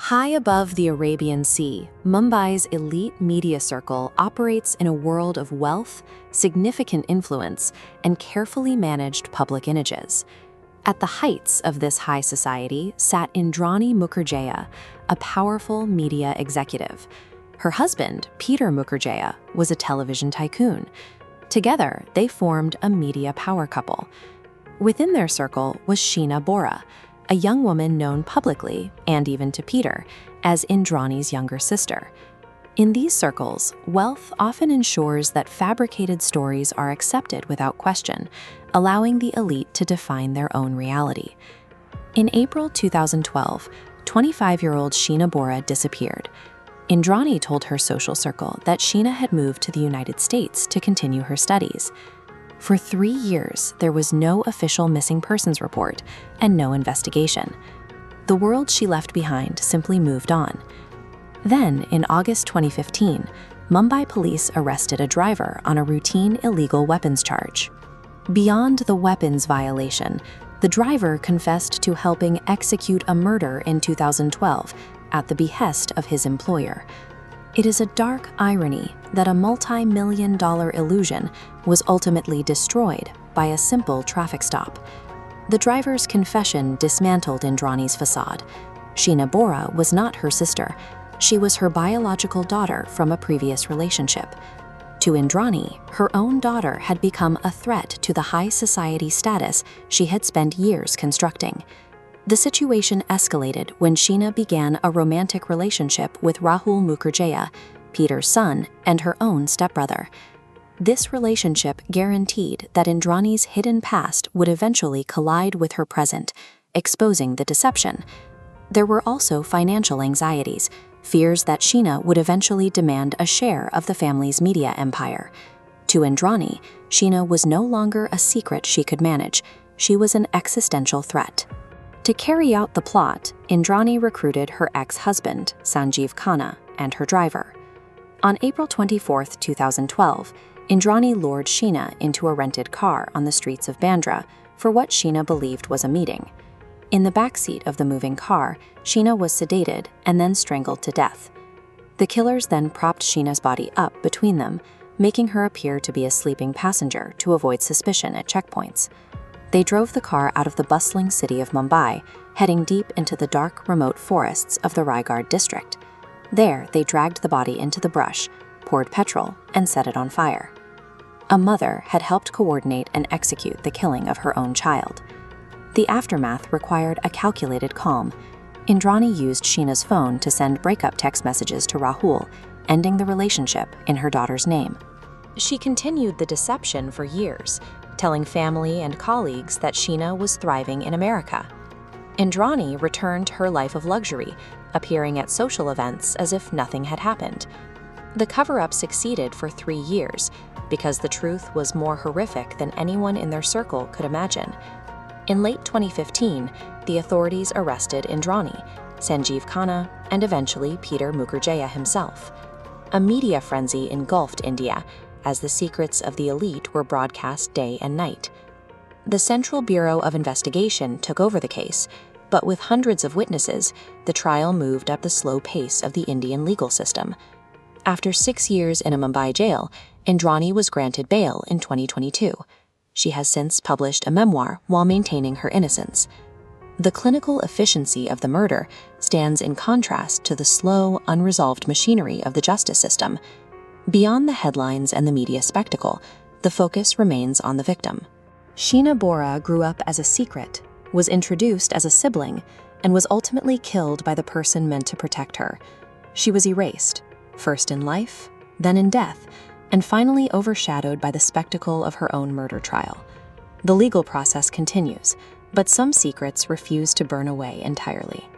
High above the Arabian Sea, Mumbai's elite media circle operates in a world of wealth, significant influence, and carefully managed public images. At the heights of this high society sat Indrani Mukerjea, a powerful media executive. Her husband, Peter Mukerjea, was a television tycoon. Together, they formed a media power couple. Within their circle was Sheena Bora, a young woman known publicly, and even to Peter, as Indrani's younger sister. In these circles, wealth often ensures that fabricated stories are accepted without question, allowing the elite to define their own reality. In April 2012, 25-year-old Sheena Bora disappeared. Indrani told her social circle that Sheena had moved to the United States to continue her studies. For 3 years, there was no official missing persons report and no investigation. The world she left behind simply moved on. Then, in August 2015, Mumbai police arrested a driver on a routine illegal weapons charge. Beyond the weapons violation, the driver confessed to helping execute a murder in 2012 at the behest of his employer. It is a dark irony that a multi-million-dollar illusion was ultimately destroyed by a simple traffic stop. The driver's confession dismantled Indrani's facade. Sheena Bora was not her sister. She was her biological daughter from a previous relationship. To Indrani, her own daughter had become a threat to the high society status she had spent years constructing. The situation escalated when Sheena began a romantic relationship with Rahul Mukerjea, Peter's son, and her own stepbrother. This relationship guaranteed that Indrani's hidden past would eventually collide with her present, exposing the deception. There were also financial anxieties, fears that Sheena would eventually demand a share of the family's media empire. To Indrani, Sheena was no longer a secret she could manage. She was an existential threat. To carry out the plot, Indrani recruited her ex-husband, Sanjeev Khanna, and her driver. On April 24, 2012, Indrani lured Sheena into a rented car on the streets of Bandra for what Sheena believed was a meeting. In the backseat of the moving car, Sheena was sedated and then strangled to death. The killers then propped Sheena's body up between them, making her appear to be a sleeping passenger to avoid suspicion at checkpoints. They drove the car out of the bustling city of Mumbai, heading deep into the dark, remote forests of the Raigad district. There, they dragged the body into the brush, poured petrol, and set it on fire. A mother had helped coordinate and execute the killing of her own child. The aftermath required a calculated calm. Indrani used Sheena's phone to send breakup text messages to Rahul, ending the relationship in her daughter's name. She continued the deception for years, telling family and colleagues that Sheena was thriving in America. Indrani returned her life of luxury, appearing at social events as if nothing had happened. The cover-up succeeded for 3 years because the truth was more horrific than anyone in their circle could imagine. In late 2015, the authorities arrested Indrani, Sanjeev Khanna, and eventually Peter Mukerjea himself. A media frenzy engulfed India, as the secrets of the elite were broadcast day and night. The Central Bureau of Investigation took over the case, but with hundreds of witnesses, the trial moved at the slow pace of the Indian legal system. After 6 years in a Mumbai jail, Indrani was granted bail in 2022. She has since published a memoir while maintaining her innocence. The clinical efficiency of the murder stands in contrast to the slow, unresolved machinery of the justice system. Beyond the headlines and the media spectacle, the focus remains on the victim. Sheena Bora grew up as a secret, was introduced as a sibling, and was ultimately killed by the person meant to protect her. She was erased, first in life, then in death, and finally overshadowed by the spectacle of her own murder trial. The legal process continues, but some secrets refuse to burn away entirely.